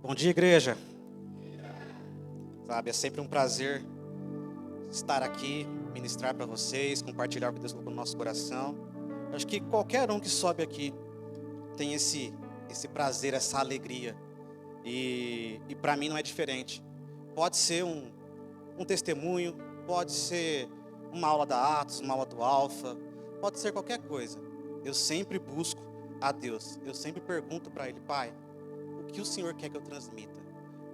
Bom dia, igreja. Sabe, é sempre um prazer estar aqui, ministrar para vocês, compartilhar o que Deus colocou no nosso coração. Eu acho que qualquer um que sobe aqui tem esse prazer, essa alegria. E para mim não é diferente. Pode ser um testemunho, pode ser uma aula da Atos, uma aula do Alfa, pode ser qualquer coisa. Eu sempre busco a Deus. Eu sempre pergunto para Ele: Pai, o que o Senhor quer que eu transmita?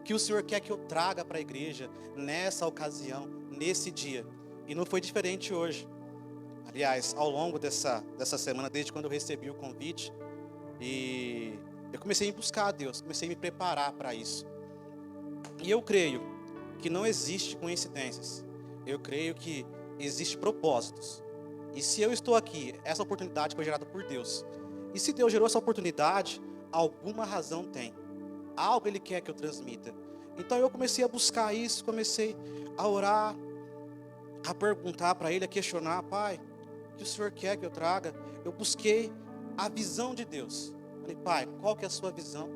O que o Senhor quer que eu traga para a igreja nessa ocasião, nesse dia? E não foi diferente hoje. Aliás, ao longo dessa semana, desde quando eu recebi o convite, e eu comecei a buscar a Deus, comecei a me preparar para isso. E eu creio que não existe coincidências. Eu creio que existe propósitos. E se eu estou aqui, essa oportunidade foi gerada por Deus. E se Deus gerou essa oportunidade, alguma razão tem. Algo Ele quer que eu transmita. Então eu comecei a buscar isso, comecei a orar, a perguntar para Ele, a questionar: Pai, o que o Senhor quer que eu traga? Eu busquei a visão de Deus. Falei: Pai, qual que é a sua visão?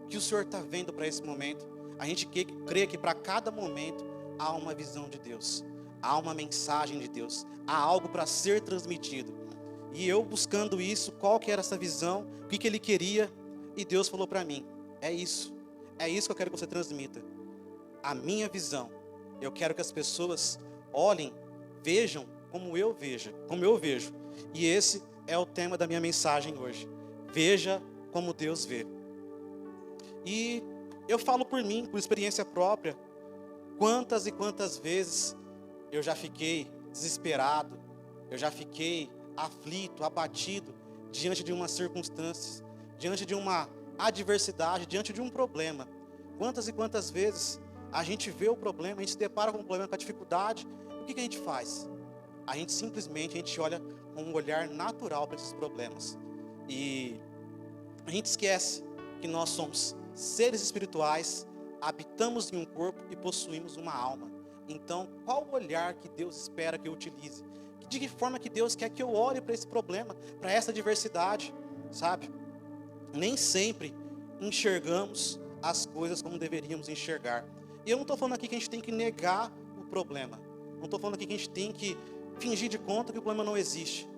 O que o Senhor está vendo para esse momento? A gente crê que para cada momento há uma visão de Deus, há uma mensagem de Deus, há algo para ser transmitido. E eu buscando isso, qual que era essa visão, o que Ele queria, e Deus falou para mim: é isso que eu quero que você transmita, a minha visão. Eu quero que as pessoas olhem, vejam como eu vejo. E esse é o tema da minha mensagem hoje: veja como Deus vê. E eu falo por mim, por experiência própria, quantas e quantas vezes eu já fiquei desesperado, eu já fiquei aflito, abatido, diante de uma circunstância, diante de uma adversidade, diante de um problema. Quantas e quantas vezes a gente vê o problema, a gente se depara com o problema, com a dificuldade, e o que a gente faz? A gente simplesmente olha com um olhar natural para esses problemas. E a gente esquece que nós somos seres espirituais, habitamos em um corpo e possuímos uma alma. Então, qual o olhar que Deus espera que eu utilize? De que forma que Deus quer que eu olhe para esse problema, para essa adversidade, sabe? Nem sempre enxergamos as coisas como deveríamos enxergar. E eu não estou falando aqui que a gente tem que negar o problema. Não estou falando aqui que a gente tem que fingir de conta que o problema não existe.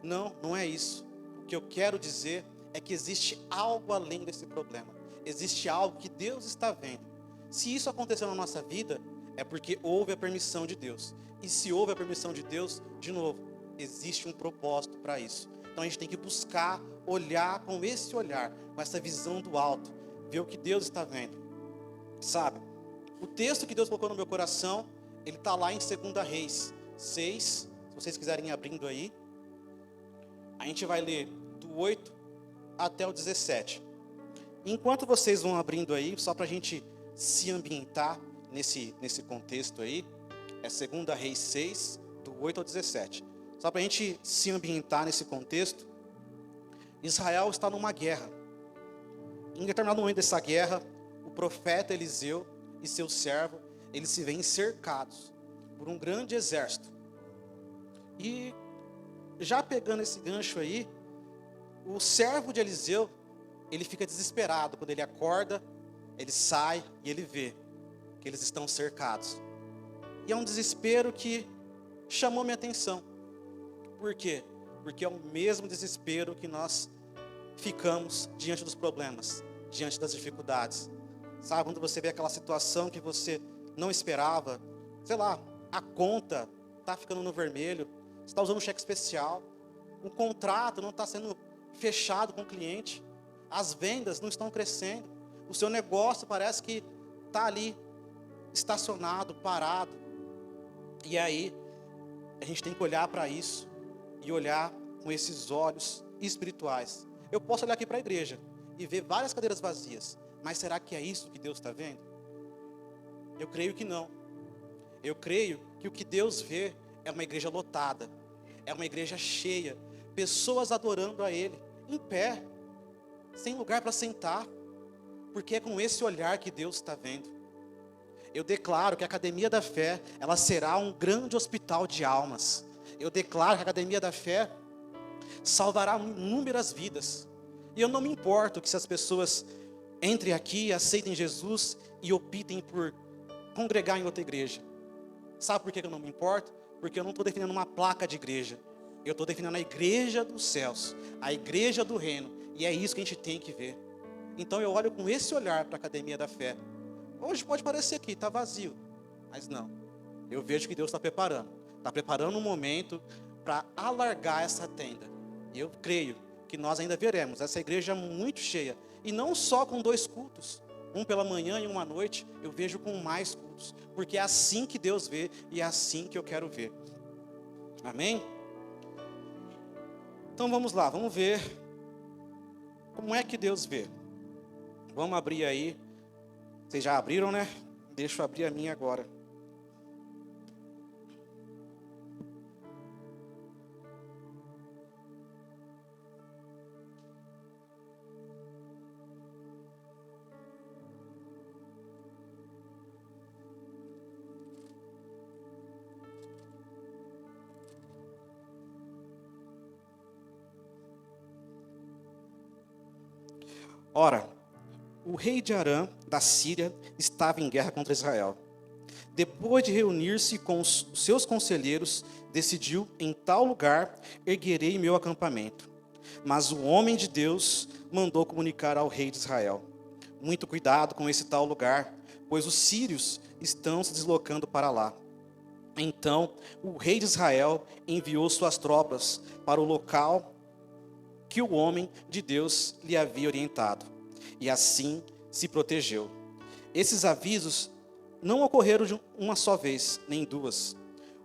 Não, não é isso. O que eu quero dizer é que existe algo além desse problema. Existe algo que Deus está vendo. Se isso aconteceu na nossa vida, é porque houve a permissão de Deus. E se houve a permissão de Deus, de novo, existe um propósito para isso. Então a gente tem que buscar olhar com esse olhar, com essa visão do alto, ver o que Deus está vendo. Sabe, o texto que Deus colocou no meu coração, ele está lá em 2 Reis 6, se vocês quiserem ir abrindo aí. A gente vai ler do 8 até o 17. Enquanto vocês vão abrindo aí, só para a gente se ambientar nesse contexto aí, é 2 Reis 6, do 8 ao 17. Só para a gente se ambientar nesse contexto, Israel está numa guerra. Em determinado momento dessa guerra, o profeta Eliseu e seu servo, eles se veem cercados por um grande exército. E já pegando esse gancho aí, o servo de Eliseu, ele fica desesperado quando ele acorda, ele sai e ele vê que eles estão cercados. E é um desespero que chamou minha atenção. Por quê? Porque é o mesmo desespero que nós ficamos diante dos problemas, diante das dificuldades. Sabe, quando você vê aquela situação que você não esperava, sei lá, a conta está ficando no vermelho, você está usando um cheque especial, o contrato não está sendo fechado com o cliente, as vendas não estão crescendo, o seu negócio parece que está ali estacionado, parado. E aí, a gente tem que olhar para isso e olhar com esses olhos espirituais. Eu posso olhar aqui para a igreja e ver várias cadeiras vazias, mas será que é isso que Deus está vendo? Eu creio que não. Eu creio que o que Deus vê é uma igreja lotada, é uma igreja cheia, pessoas adorando a Ele, em pé, sem lugar para sentar, porque é com esse olhar que Deus está vendo. Eu declaro que a Academia da Fé, ela será um grande hospital de almas. Eu declaro que a Academia da Fé salvará inúmeras vidas. E eu não me importo que se as pessoas Entrem aqui, aceitem Jesus e optem por congregar em outra igreja. Sabe por que eu não me importo? Porque eu não estou defendendo uma placa de igreja. Eu estou defendendo a igreja dos céus, a igreja do reino. E é isso que a gente tem que ver. Então eu olho com esse olhar para a academia da fé. Hoje pode parecer que está vazio, mas não. Eu vejo que Deus está preparando. Está preparando um momento para alargar essa tenda. E eu creio que nós ainda veremos essa igreja muito cheia. E não só com 2 cultos. Um pela manhã e um à noite. Eu vejo com mais cultos. Porque é assim que Deus vê e é assim que eu quero ver. Amém? Então vamos lá, vamos ver como é que Deus vê. Vamos abrir aí. Vocês já abriram, né? Deixa eu abrir a minha agora. Ora, o rei de Arã, da Síria, estava em guerra contra Israel. Depois de reunir-se com os seus conselheiros, decidiu: em tal lugar erguerei meu acampamento. Mas o homem de Deus mandou comunicar ao rei de Israel: muito cuidado com esse tal lugar, pois os sírios estão se deslocando para lá. Então o rei de Israel enviou suas tropas para o local que o homem de Deus lhe havia orientado, e assim se protegeu. Esses avisos não ocorreram de uma só vez, nem 2.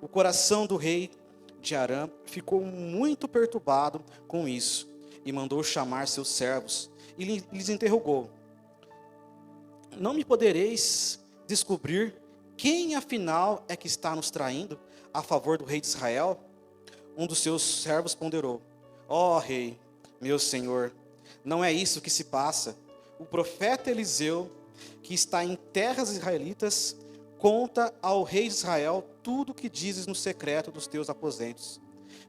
O coração do rei de Arã ficou muito perturbado com isso, e mandou chamar seus servos, e lhes interrogou: não me podereis descobrir quem afinal é que está nos traindo a favor do rei de Israel? Um dos seus servos ponderou: ó rei, meu senhor, não é isso que se passa. O profeta Eliseu, que está em terras israelitas, conta ao rei de Israel tudo o que dizes no secreto dos teus aposentos.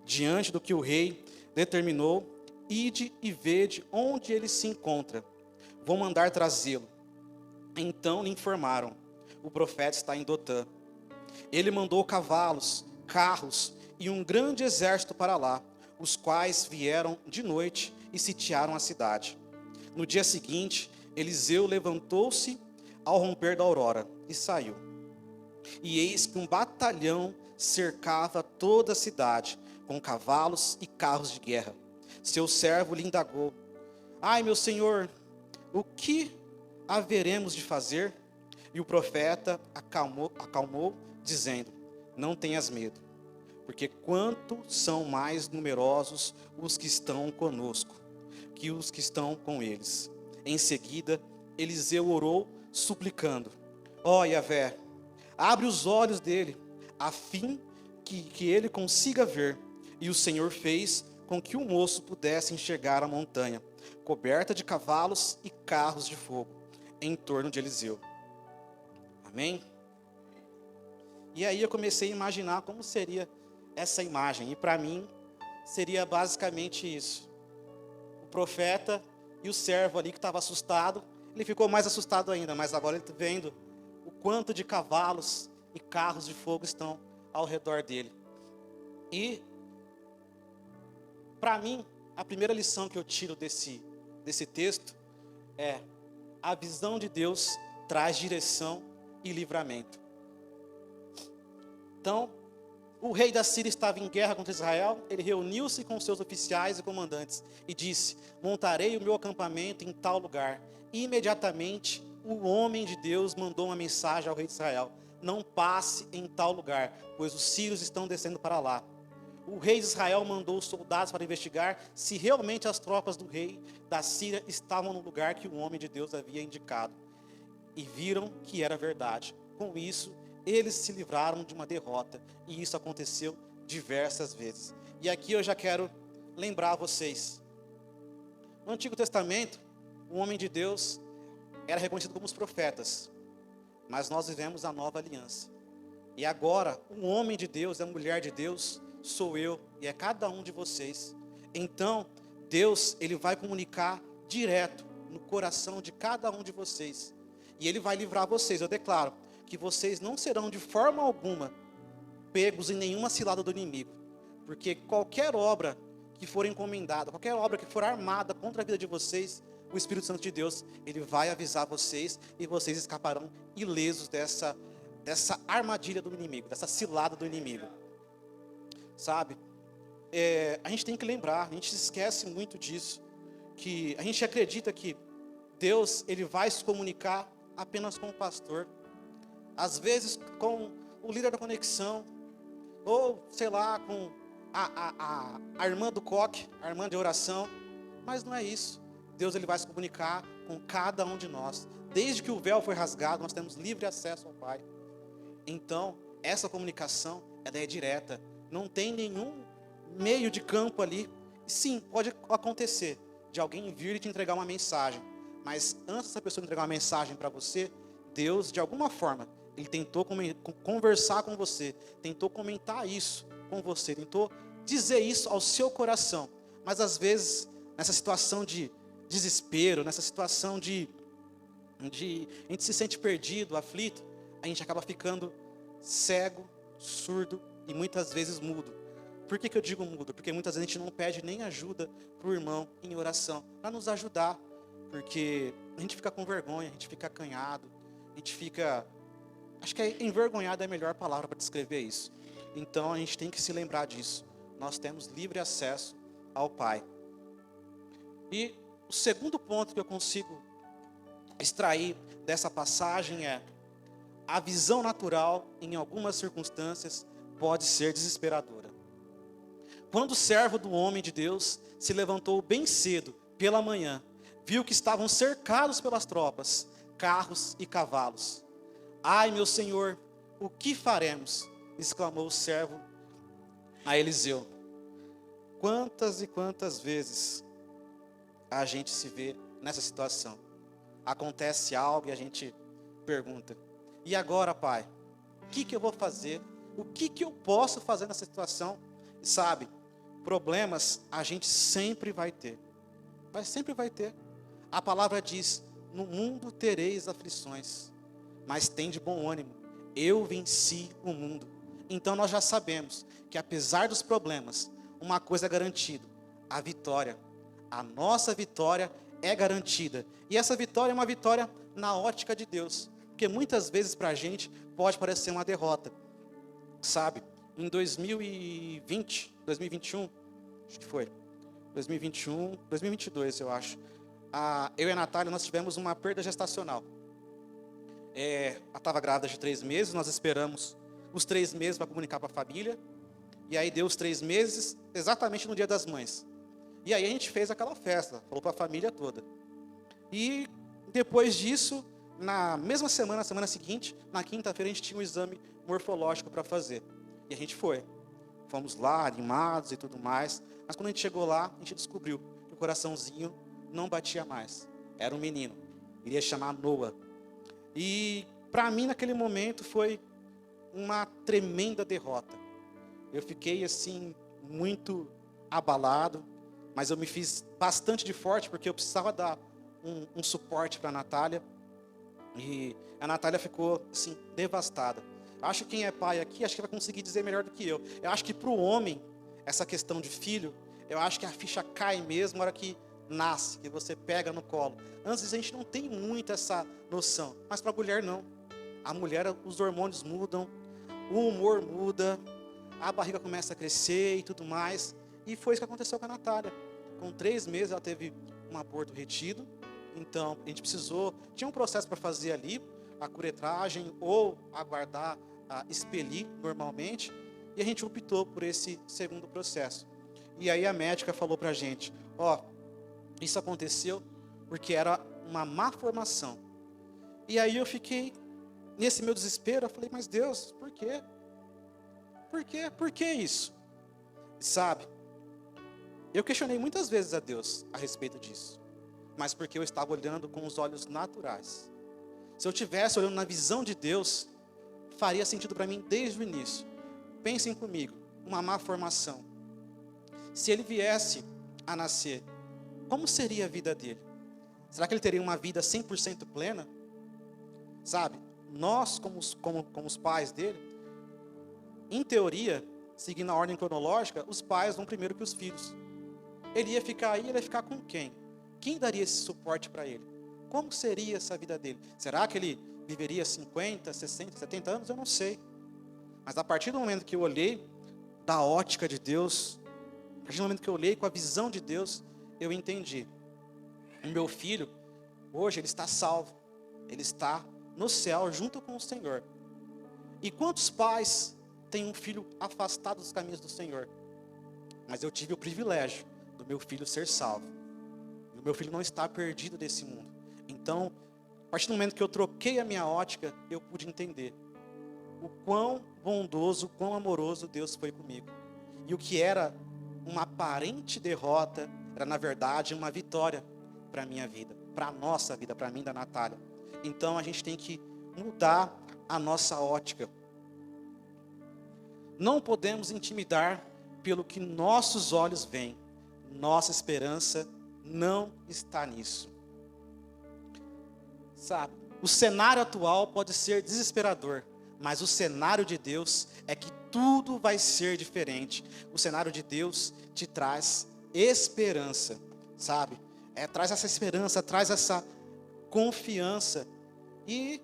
Diante do que o rei determinou, ide e vede onde ele se encontra. Vou mandar trazê-lo. Então lhe informaram: o profeta está em Dotã. Ele mandou cavalos, carros e um grande exército para lá, os quais vieram de noite e sitiaram a cidade. No dia seguinte, Eliseu levantou-se ao romper da aurora e saiu. E eis que um batalhão cercava toda a cidade, com cavalos e carros de guerra. Seu servo lhe indagou: ai, meu senhor, o que haveremos de fazer? E o profeta acalmou, dizendo: não tenhas medo, porque quanto são mais numerosos os que estão conosco, que os que estão com eles. Em seguida, Eliseu orou, suplicando: ó Yahvé, abre os olhos dele, a fim que ele consiga ver. E o Senhor fez com que o moço pudesse enxergar a montanha, coberta de cavalos e carros de fogo, em torno de Eliseu. Amém? E aí eu comecei a imaginar como seria essa imagem. E para mim, seria basicamente isso. O profeta e o servo ali que estava assustado, ele ficou mais assustado ainda, mas agora ele está vendo o quanto de cavalos e carros de fogo estão ao redor dele. E, para mim, a primeira lição que eu tiro desse texto é: a visão de Deus traz direção e livramento. Então, o rei da Síria estava em guerra contra Israel. Ele reuniu-se com seus oficiais e comandantes e disse: montarei o meu acampamento em tal lugar. E imediatamente o homem de Deus mandou uma mensagem ao rei de Israel: não passe em tal lugar, pois os sírios estão descendo para lá. O rei de Israel mandou soldados para investigar se realmente as tropas do rei da Síria estavam no lugar que o homem de Deus havia indicado. E viram que era verdade. Com isso, eles se livraram de uma derrota. E isso aconteceu diversas vezes. E aqui eu já quero lembrar a vocês: no Antigo Testamento, o homem de Deus era reconhecido como os profetas. Mas nós vivemos a nova aliança. E agora, o homem de Deus, a mulher de Deus, sou eu e é cada um de vocês. Então, Deus, ele vai comunicar direto no coração de cada um de vocês. E Ele vai livrar vocês. Eu declaro que vocês não serão de forma alguma pegos em nenhuma cilada do inimigo. Porque qualquer obra que for encomendada, qualquer obra que for armada contra a vida de vocês, o Espírito Santo de Deus, Ele vai avisar vocês e vocês escaparão ilesos dessa armadilha do inimigo, dessa cilada do inimigo. Sabe? A gente tem que lembrar, a gente se esquece muito disso, que a gente acredita que Deus, Ele vai se comunicar apenas com o pastor, às vezes com o líder da conexão, ou sei lá, com a irmã do coque, a irmã de oração, mas não é isso. Deus, Ele vai se comunicar com cada um de nós. Desde que o véu foi rasgado, nós temos livre acesso ao Pai. Então, essa comunicação, ela é direta, não tem nenhum meio de campo ali. Sim, pode acontecer de alguém vir e te entregar uma mensagem, mas antes dessa pessoa entregar uma mensagem para você, Deus, de alguma forma, Ele tentou conversar com você, tentou comentar isso com você, tentou dizer isso ao seu coração. Mas às vezes, nessa situação de desespero, nessa situação de a gente se sente perdido, aflito, a gente acaba ficando cego, surdo e muitas vezes mudo. Por que eu digo mudo? Porque muitas vezes a gente não pede nem ajuda para o irmão em oração, para nos ajudar, porque a gente fica com vergonha, a gente fica acanhado, a gente fica, acho que envergonhado é a melhor palavra para descrever isso. Então a gente tem que se lembrar disso. Nós temos livre acesso ao Pai. E o segundo ponto que eu consigo extrair dessa passagem é: a visão natural, em algumas circunstâncias, pode ser desesperadora. Quando o servo do homem de Deus se levantou bem cedo, pela manhã, viu que estavam cercados pelas tropas, carros e cavalos. Ai, meu senhor, o que faremos? Exclamou o servo a Eliseu. Quantas e quantas vezes a gente se vê nessa situação? Acontece algo e a gente pergunta: e agora, Pai? O que eu vou fazer? O que eu posso fazer nessa situação? E sabe, problemas a gente sempre vai ter. Mas sempre vai ter. A palavra diz: no mundo tereis aflições, mas tende bom ânimo. Eu venci o mundo. Então nós já sabemos que apesar dos problemas, uma coisa é garantida: a vitória. A nossa vitória é garantida. E essa vitória é uma vitória na ótica de Deus. Porque muitas vezes para a gente pode parecer uma derrota. Sabe, em 2020, 2021, acho que foi, 2021, 2022 eu acho, eu e a Natália, nós tivemos uma perda gestacional. Ela estava grávida de 3 meses, nós esperamos os 3 meses para comunicar para a família, e aí deu os 3 meses, exatamente no Dia das Mães. E aí a gente fez aquela festa, falou para a família toda. E depois disso, na mesma semana, na semana seguinte, na quinta-feira, a gente tinha um exame morfológico para fazer. E a gente foi. Fomos lá, animados e tudo mais. Mas quando a gente chegou lá, a gente descobriu que o coraçãozinho não batia mais. Era um menino. Iria chamar Noah. E para mim, naquele momento, foi uma tremenda derrota. Eu fiquei, assim, muito abalado. Mas eu me fiz bastante de forte, porque eu precisava dar um suporte para a Natália. E a Natália ficou, assim, devastada. Acho que quem é pai aqui, acho que vai conseguir dizer melhor do que eu. Eu acho que para o homem, essa questão de filho, eu acho que a ficha cai mesmo na hora que nasce, que você pega no colo. Antes a gente não tem muito essa noção, mas para a mulher não. A mulher, os hormônios mudam, o humor muda, a barriga começa a crescer e tudo mais. E foi isso que aconteceu com a Natália. Com 3 meses ela teve um aborto retido. Então a gente precisou, tinha um processo para fazer ali, a curetragem ou aguardar, expelir normalmente. E a gente optou por esse segundo processo. E aí a médica falou para a gente: isso aconteceu porque era uma má formação. E aí eu fiquei, nesse meu desespero, eu falei: mas Deus, por quê? Por quê? Por que isso? Sabe, eu questionei muitas vezes a Deus a respeito disso, mas porque eu estava olhando com os olhos naturais. Se eu tivesse olhando na visão de Deus, faria sentido para mim desde o início. Pensem comigo, uma má formação. Se ele viesse a nascer, como seria a vida dele? Será que ele teria uma vida 100% plena? Sabe, nós como os pais dele, em teoria, seguindo a ordem cronológica, os pais vão primeiro que os filhos. Ele ia ficar aí, ele ia ficar com quem? Quem daria esse suporte para ele? Como seria essa vida dele? Será que ele viveria 50, 60, 70 anos? Eu não sei. Mas a partir do momento que eu olhei da ótica de Deus, a partir do momento que eu olhei com a visão de Deus, eu entendi. O meu filho, hoje, ele está salvo. Ele está no céu junto com o Senhor. E quantos pais têm um filho afastado dos caminhos do Senhor? Mas eu tive o privilégio do meu filho ser salvo. E o meu filho não está perdido desse mundo. Então, a partir do momento que eu troquei a minha ótica, eu pude entender o quão bondoso, o quão amoroso Deus foi comigo. E o que era uma aparente derrota, era na verdade uma vitória para a minha vida, para a nossa vida, para mim e da Natália. Então a gente tem que mudar a nossa ótica. Não podemos intimidar pelo que nossos olhos veem. Nossa esperança não está nisso. Sabe, o cenário atual pode ser desesperador, mas o cenário de Deus é que tudo vai ser diferente. O cenário de Deus te traz esperança, sabe? Traz essa esperança, traz essa confiança. E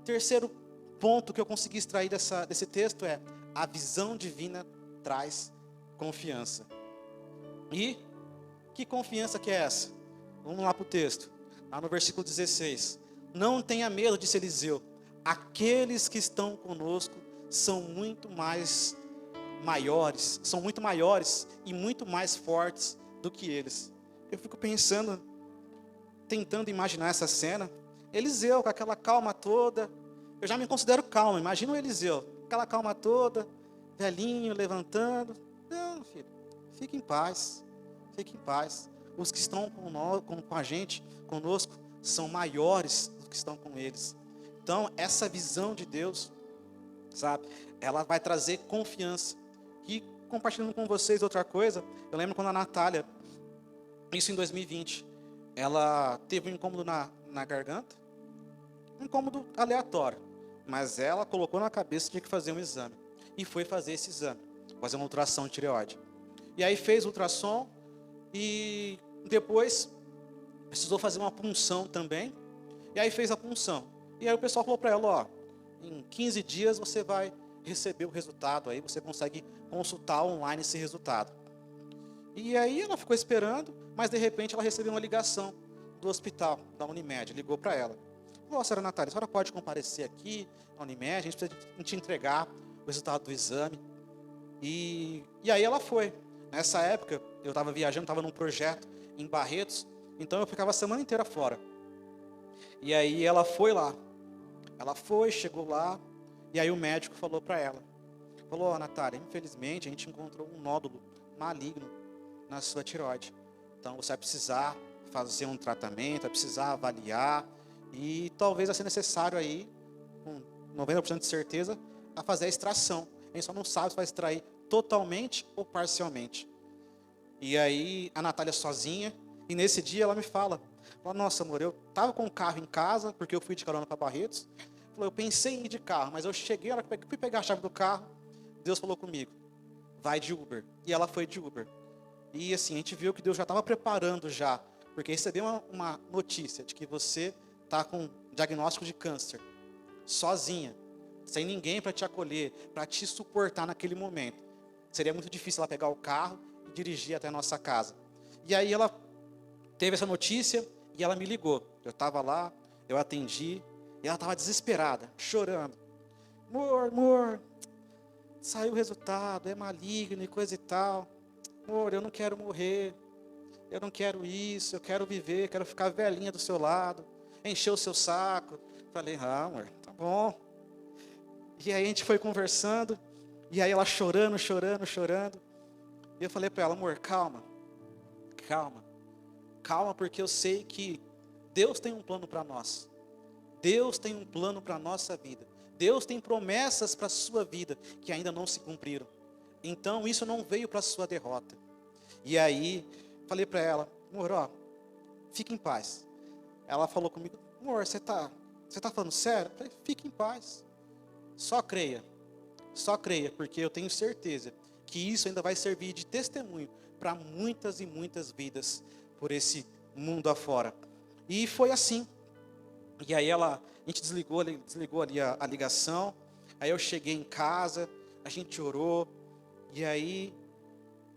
terceiro ponto que eu consegui extrair desse texto é: a visão divina traz confiança. E que confiança que é essa? Vamos lá para o texto. Lá no versículo 16. Não tenha medo, disse Eliseu. Aqueles que estão conosco são muito maiores e muito mais fortes do que eles. Eu fico pensando, tentando imaginar essa cena. Eliseu com aquela calma toda. Eu já me considero calmo, imagina o Eliseu, aquela calma toda, velhinho, levantando. Não, filho, fique em paz, fique em paz. Os que estão com a gente, conosco, são maiores do que estão com eles. Então, essa visão de Deus, sabe, ela vai trazer confiança. E compartilhando com vocês outra coisa, eu lembro quando a Natália, isso em 2020, ela teve um incômodo na garganta, um incômodo aleatório, mas ela colocou na cabeça que tinha que fazer um exame, e foi fazer esse exame, fazer uma ultrassom de tireoide. E aí fez o ultrassom, e depois precisou fazer uma punção também, e aí fez a punção. E aí o pessoal falou para ela, ó, em 15 dias você vai receber o resultado, aí você consegue consultar online esse resultado. E aí ela ficou esperando, mas de repente ela recebeu uma ligação do hospital, da Unimed, ligou para ela. Falou, senhora Natália, a senhora pode comparecer aqui na Unimed, a gente precisa te entregar o resultado do exame. E aí ela foi. Nessa época, eu estava viajando, estava num projeto em Barretos, então eu ficava a semana inteira fora. E aí ela foi lá. Ela foi, chegou lá, e aí o médico falou para ela. Falou, ó, Natália, infelizmente a gente encontrou um nódulo maligno na sua tireoide. Então você vai precisar fazer um tratamento, vai precisar avaliar, e talvez vai ser necessário aí, com 90% de certeza, a fazer a extração. A gente só não sabe se vai extrair totalmente ou parcialmente. E aí a Natália sozinha, e nesse dia ela me fala, nossa amor, eu estava com o carro em casa, porque eu fui de carona para Barretos. Eu pensei em ir de carro, mas eu cheguei, a hora que fui pegar a chave do carro, Deus falou comigo, vai de Uber. E ela foi de Uber. E assim, a gente viu que Deus já estava preparando já, porque recebeu uma notícia de que você está com diagnóstico de câncer, sozinha, sem ninguém para te acolher, para te suportar naquele momento. Seria muito difícil ela pegar o carro e dirigir até a nossa casa. E aí ela teve essa notícia e ela me ligou. Eu estava lá, eu atendi, e ela estava desesperada, chorando. Amor, saiu o resultado, é maligno e coisa e tal. Amor, eu não quero morrer, eu não quero isso, eu quero viver, quero ficar velhinha do seu lado, encher o seu saco. Falei, amor, tá bom. E aí a gente foi conversando, e aí ela chorando. E eu falei para ela, amor, calma, porque eu sei que Deus tem um plano para nós. Deus tem um plano para a nossa vida. Deus tem promessas para a sua vida que ainda não se cumpriram. Então isso não veio para a sua derrota. E aí falei para ela, amor, ó, fique em paz. Ela falou comigo, amor, você tá falando sério? Eu falei, fique em paz. Só creia, porque eu tenho certeza que isso ainda vai servir de testemunho para muitas e muitas vidas por esse mundo afora. E foi assim. E aí a gente desligou ali a ligação. Aí eu cheguei em casa, a gente orou. E aí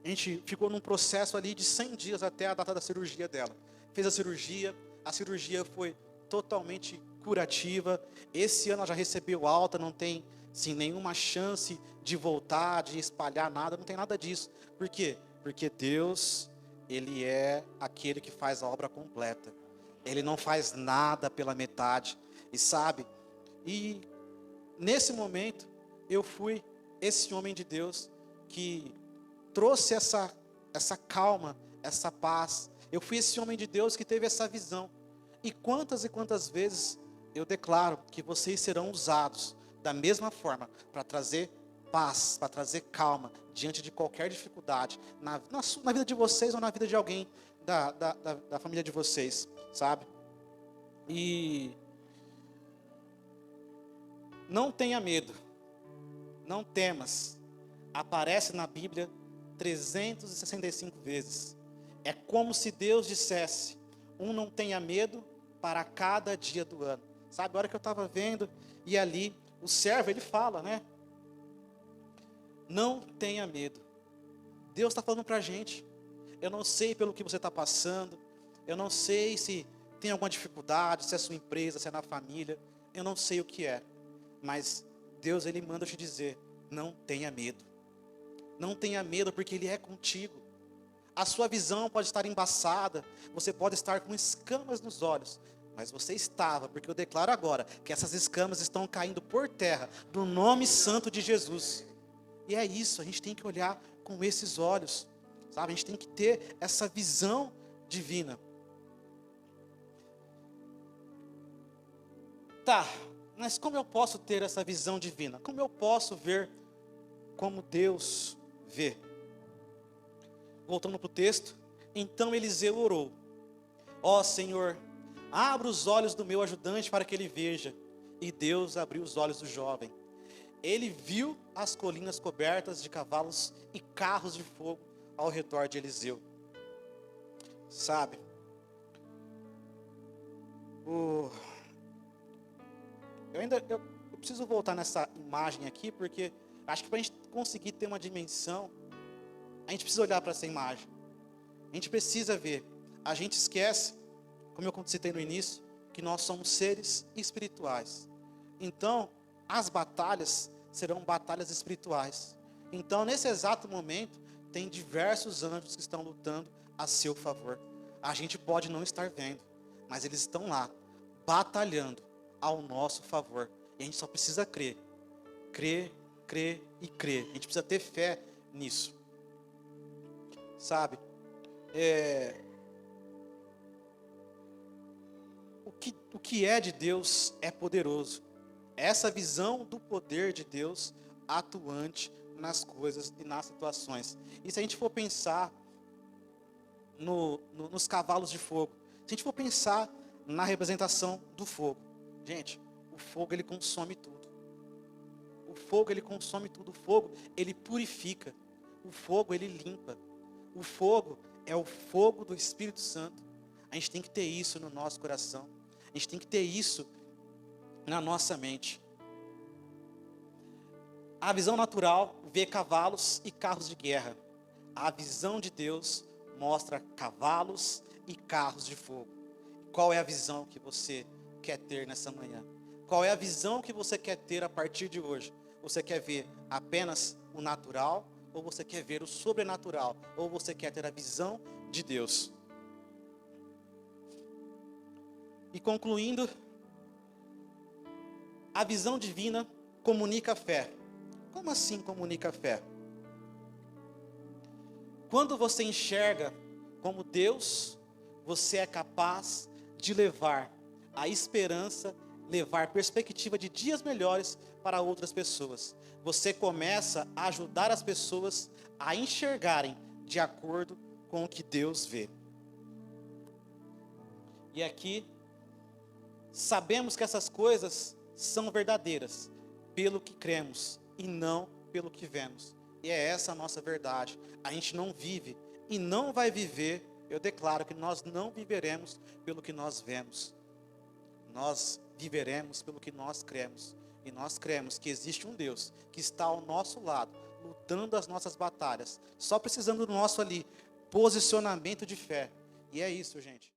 a gente ficou num processo ali de 100 dias até a data da cirurgia dela. Fez a cirurgia foi totalmente curativa. Esse ano ela já recebeu alta, não tem sim, nenhuma chance de voltar, de espalhar nada, não tem nada disso. Por quê? Porque Deus, Ele é aquele que faz a obra completa. Ele não faz nada pela metade. E sabe, e nesse momento, eu fui esse homem de Deus que trouxe essa calma, essa paz. Eu fui esse homem de Deus que teve essa visão. E quantas vezes eu declaro que vocês serão usados da mesma forma para trazer paz, para trazer calma diante de qualquer dificuldade na vida de vocês ou na vida de alguém da família de vocês, sabe? E não tenha medo, não temas. Aparece na Bíblia 365 vezes. É como se Deus dissesse: não tenha medo para cada dia do ano. Sabe, a hora que eu estava vendo, e ali, o servo, ele fala, né? Não tenha medo. Deus está falando para a gente. Eu não sei pelo que você está passando. Eu não sei se tem alguma dificuldade, se é sua empresa, se é na família. Eu não sei o que é. Mas Deus, Ele manda eu te dizer: não tenha medo. Não tenha medo, porque Ele é contigo. A sua visão pode estar embaçada, você pode estar com escamas nos olhos, mas você estava, porque eu declaro agora que essas escamas estão caindo por terra, no nome santo de Jesus. E é isso, a gente tem que olhar com esses olhos, sabe? A gente tem que ter essa visão divina. Tá, mas como eu posso ter essa visão divina? Como eu posso ver como Deus vê? Voltando para o texto, então Eliseu orou: ó Senhor, abra os olhos do meu ajudante para que ele veja. E Deus abriu os olhos do jovem. Ele viu as colinas cobertas de cavalos e carros de fogo ao redor de Eliseu. Sabe, eu preciso voltar nessa imagem aqui, porque acho que para a gente conseguir ter uma dimensão, a gente precisa olhar para essa imagem. A gente precisa ver. A gente esquece, como eu citei no início, que nós somos seres espirituais. Então, as batalhas serão batalhas espirituais. Então, nesse exato momento, tem diversos anjos que estão lutando a seu favor. A gente pode não estar vendo, mas eles estão lá, batalhando ao nosso favor. E a gente só precisa crer. Crer, crer e crer. A gente precisa ter fé nisso. Sabe, o que é de Deus é poderoso. Essa visão do poder de Deus atuante nas coisas e nas situações. E se a gente for pensar nos cavalos de fogo, se a gente for pensar na representação do fogo, gente, o fogo ele consome tudo. O fogo ele consome tudo. O fogo ele purifica. O fogo ele limpa. O fogo é o fogo do Espírito Santo. A gente tem que ter isso no nosso coração. A gente tem que ter isso na nossa mente. A visão natural vê cavalos e carros de guerra. A visão de Deus mostra cavalos e carros de fogo. Qual é a visão que você quer ter nessa manhã? Qual é a visão que você quer ter a partir de hoje? Você quer ver apenas o natural? Ou você quer ver o sobrenatural? Ou você quer ter a visão de Deus? E concluindo, a visão divina comunica a fé. Como assim comunica a fé? Quando você enxerga como Deus, você é capaz de levar a esperança, levar perspectiva de dias melhores para outras pessoas. Você começa a ajudar as pessoas a enxergarem de acordo com o que Deus vê. E aqui, sabemos que essas coisas são verdadeiras, pelo que cremos e não pelo que vemos. E é essa a nossa verdade. A gente não vive e não vai viver, eu declaro que nós não viveremos pelo que nós vemos. Nós viveremos pelo que nós cremos. E nós cremos que existe um Deus que está ao nosso lado, lutando as nossas batalhas, só precisando do nosso ali posicionamento de fé. E é isso, gente.